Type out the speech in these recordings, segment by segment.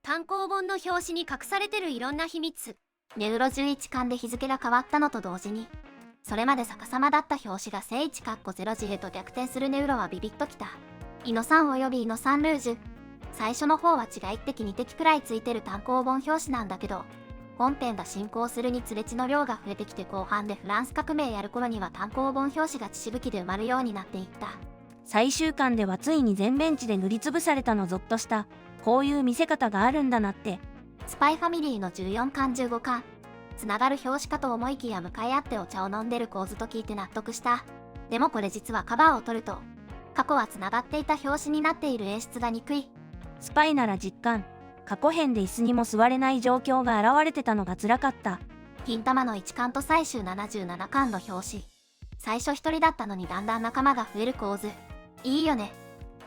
単行本の表紙に隠されてるいろんな秘密。ネウロ11巻で日付が変わったのと同時に、それまで逆さまだった表紙が正1 0時へと逆転するネウロはビビッときた。イノサンおよびイノサンルージュ。最初の方は違い1滴2滴くらいついてる単行本表紙なんだけど、本編が進行するにつれ血の量が増えてきて後半でフランス革命やる頃には単行本表紙が血しぶきで埋まるようになっていった。最終巻ではついに全ベンチで塗りつぶされたのゾッとした。こういう見せ方があるんだなって。スパイファミリーの14巻15巻。つながる表紙かと思いきや向かい合ってお茶を飲んでる構図と聞いて納得した。でもこれ実はカバーを取ると、過去はつながっていた表紙になっている演出が憎い。スパイなら実感。過去編で椅子にも座れない状況が現れてたのが辛かった。金玉の1巻と最終77巻の表紙。最初一人だったのにだんだん仲間が増える構図。いいよね。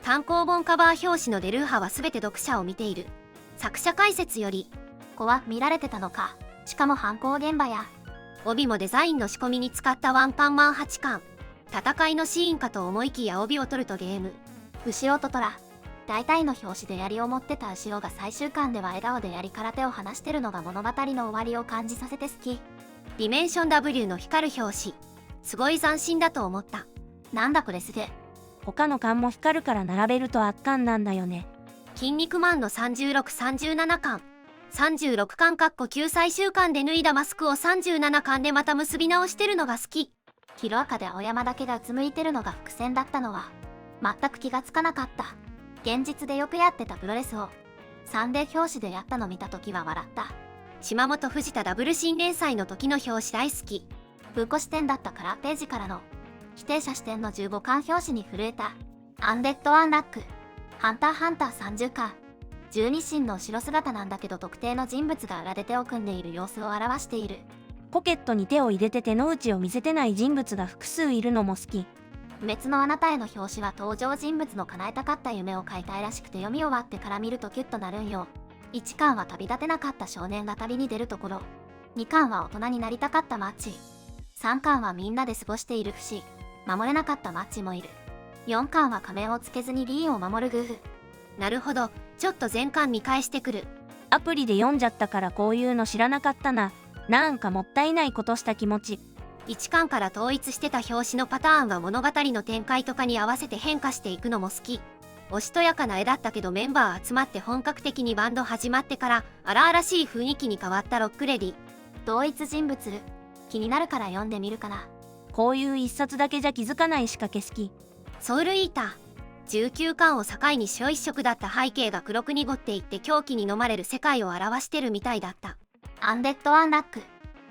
単行本カバー表紙のデルーハは全て読者を見ている。作者解説より、子は見られてたのか。しかも犯行現場や帯もデザインの仕込みに使ったワンパンマン8巻。戦いのシーンかと思いきや帯を取るとゲーム。牛尾と虎。大体の表紙で槍を持ってた牛尾が最終巻では笑顔で槍から手を離してるのが物語の終わりを感じさせて好き。ディメンション W の光る表紙。すごい斬新だと思った。なんだこれすげえ。他の巻も光るから並べると圧巻なんだよね。筋肉マンの36、37巻。36巻9最終巻で脱いだマスクを37巻でまた結び直してるのが好き。ヒロアカで青山だけがうつむいてるのが伏線だったのは全く気がつかなかった。現実でよくやってたプロレスをサンデー表紙でやったの見た時は笑った。島本藤田ダブル新連載の時の表紙大好き。文庫視点だったからページからの否定者視点の15巻表紙に震えた。アンデッド・アンラック。ハンターハンター30巻。十二神の後ろ姿なんだけど特定の人物が裏で手を組んでいる様子を表している。ポケットに手を入れて手の内を見せてない人物が複数いるのも好き。不滅のあなたへの表紙は登場人物の叶えたかった夢を書いたいらしくて読み終わってから見るとキュッとなるんよ。1巻は旅立てなかった少年が旅に出るところ。2巻は大人になりたかったマッチ。3巻はみんなで過ごしている不死。守れなかったマッチもいる。4巻は仮面をつけずにリーンを守るグーフ。なるほど、ちょっと全巻見返してくる。アプリで読んじゃったからこういうの知らなかったな。なんかもったいないことした気持ち。1巻から統一してた表紙のパターンは物語の展開とかに合わせて変化していくのも好き。おしとやかな絵だったけどメンバー集まって本格的にバンド始まってから荒々しい雰囲気に変わったロックレディ。同一人物気になるから読んでみるかな。こういう一冊だけじゃ気づかない仕掛け好き。ソウルイーター。19巻を境に白一色だった背景が黒く濁っていって狂気に飲まれる世界を表してるみたいだった。アンデッド・アンラック。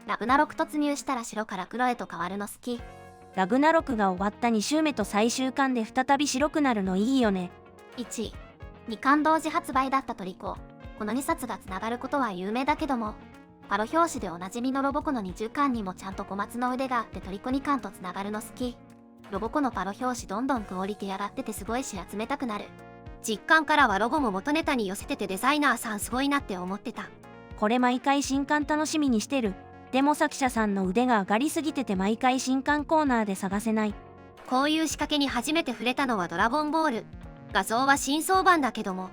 ラグナロク突入したら白から黒へと変わるの好き。ラグナロクが終わった2週目と最終巻で再び白くなるのいいよね。1、2巻同時発売だったトリコ。この2冊がつながることは有名だけども、パロ表紙でおなじみのロボコの20巻にもちゃんと小松の腕があってトリコ2巻とつながるの好き。ロボコのパロ表紙どんどんクオリティ上がっててすごいし集めたくなる。実巻からはロゴも元ネタに寄せててデザイナーさんすごいなって思ってた。これ毎回新刊楽しみにしてる。でも作者さんの腕が上がりすぎてて毎回新刊コーナーで探せない。こういう仕掛けに初めて触れたのはドラゴンボール。画像は新装版だけども。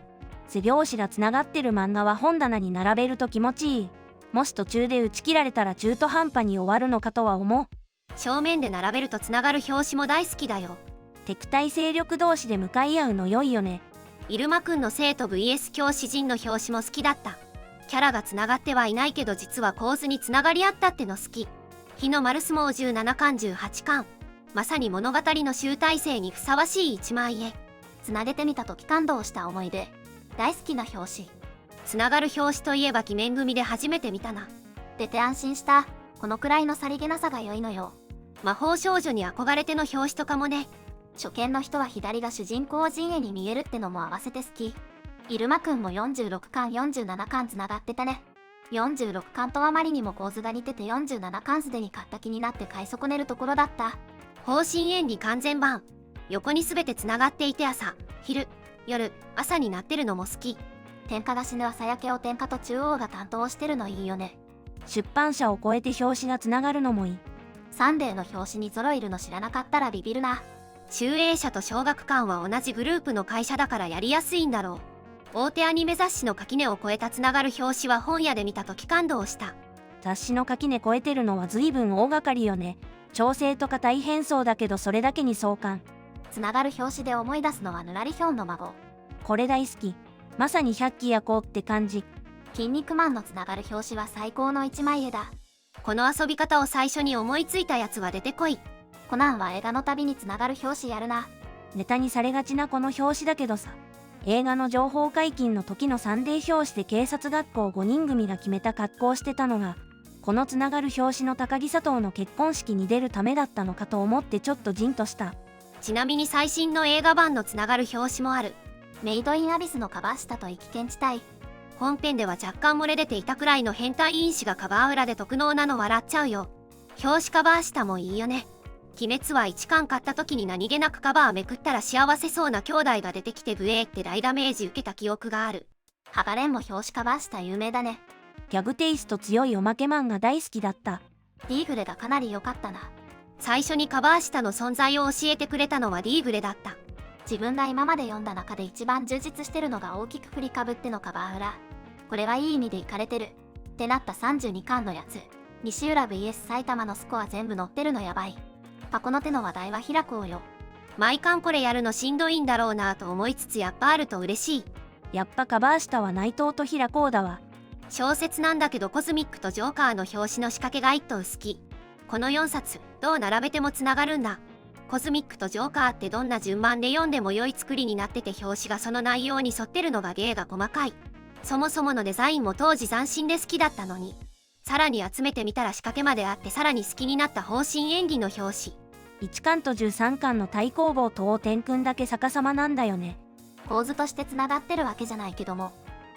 背表紙がつながってる漫画は本棚に並べると気持ちいい。もし途中で打ち切られたら中途半端に終わるのかとは思う。正面で並べるとつながる表紙も大好きだよ。敵対勢力同士で向かい合うの良いよね。イルマくんの生徒 VS 教師陣の表紙も好きだった。キャラがつながってはいないけど実は構図につながり合ったっての好き。日の丸相撲17巻18巻。まさに物語の集大成にふさわしい一枚絵。つなげてみた時感動した思い出。大好きな表紙。つながる表紙といえば鬼面組で初めて見たな。出て安心した。このくらいのさりげなさが良いのよ。魔法少女に憧れての表紙とかもね。初見の人は左が主人公陣営に見えるってのも合わせて好き。イルマくんも46巻47巻つながってたね。46巻とあまりにも構図が似てて47巻すでに買った気になって買い損ねるところだった。方針演技完全版。横に全てつながっていて朝、昼、夜、朝になってるのも好き。天下が死ぬ朝焼けを天下と中央が担当してるのいいよね。出版社を超えて表紙がつながるのもいい。サンデーの表紙にゾロいるの知らなかったらビビるな。集英社と小学館は同じグループの会社だからやりやすいんだろう。大手アニメ雑誌の垣根を越えたつながる表紙は本屋で見た時感動した。雑誌の垣根越えてるのは随分大掛かりよね。調整とか大変そうだけどそれだけに壮観。つながる表紙で思い出すのはぬらりひょんの孫。これ大好き。まさに百鬼夜行って感じ。筋肉マンのつながる表紙は最高の一枚絵だ。この遊び方を最初に思いついたやつは出てこい。コナンは映画のたびにつながる表紙やるな。ネタにされがちなこの表紙だけどさ、映画の情報解禁の時のサンデー表紙で警察学校5人組が決めた格好をしてたのが、このつながる表紙の高木佐藤の結婚式に出るためだったのかと思ってちょっとじんとした。ちなみに最新の映画版のつながる表紙もある。メイドインアビスのカバー下と生き検地帯。本編では若干漏れ出ていたくらいの変態因子がカバー裏で特能なの笑っちゃうよ。表紙カバー下もいいよね。鬼滅は1巻買った時に何気なくカバーめくったら幸せそうな兄弟が出てきてブエーって大ダメージ受けた記憶がある。ハガレンも表紙カバー下有名だね。ギャグテイスト強いおまけ漫画大好きだった。ディーグレがかなり良かったな。最初にカバー下の存在を教えてくれたのはディーグレだった。自分が今まで読んだ中で一番充実してるのが大きく振りかぶってのカバー裏。これはいい意味でイカれてるってなった32巻のやつ。西浦 vs 埼玉のスコア全部載ってるのやばい。パコの手の話題は開こうよ。毎巻これやるのしんどいんだろうなと思いつつやっぱあると嬉しい。やっぱカバー下は内藤と平子だわ。小説なんだけどコズミックとジョーカーの表紙の仕掛けが一等好き。この4冊どう並べてもつながるんだ。コズミックとジョーカーってどんな順番で読んでも良い作りになってて表紙がその内容に沿ってるのが芸が細かい。そもそものデザインも当時斬新で好きだったのに、さらに集めてみたら仕掛けまであってさらに好きになった方針演技の表紙。1巻と13巻の対抗棒と王天くんだけ逆さまなんだよね。構図としてつながってるわけじゃないけども、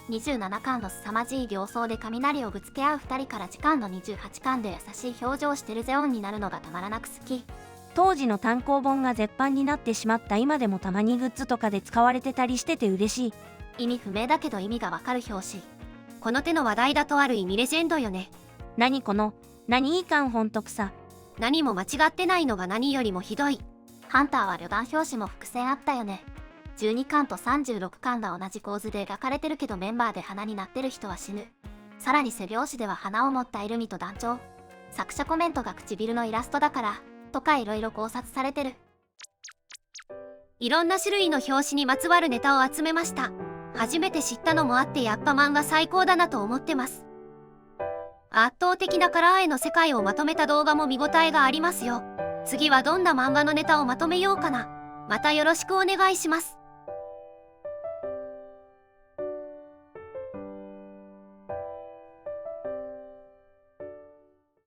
27巻の凄まじい形相で雷をぶつけ合う2人から次巻の28巻で優しい表情してるゼオンになるのがたまらなく好き。当時の単行本が絶版になってしまった今でもたまにグッズとかで使われてたりしてて嬉しい。意味不明だけど意味がわかる表紙。この手の話題だとある意味レジェンドよね。何この、何いい巻ほんとくさ。何も間違ってないのが何よりもひどい。ハンターは旅団表紙も伏線あったよね。12巻と36巻が同じ構図で描かれてるけどメンバーで花になってる人は死ぬ。さらに背表紙では花を持ったイルミと団長。作者コメントが唇のイラストだからとかいろいろ考察されてる。いろんな種類の表紙にまつわるネタを集めました。初めて知ったのもあってやっぱ漫画最高だなと思ってます。圧倒的なカラー絵の世界をまとめた動画も見応えがありますよ。次はどんな漫画のネタをまとめようかな。またよろしくお願いします。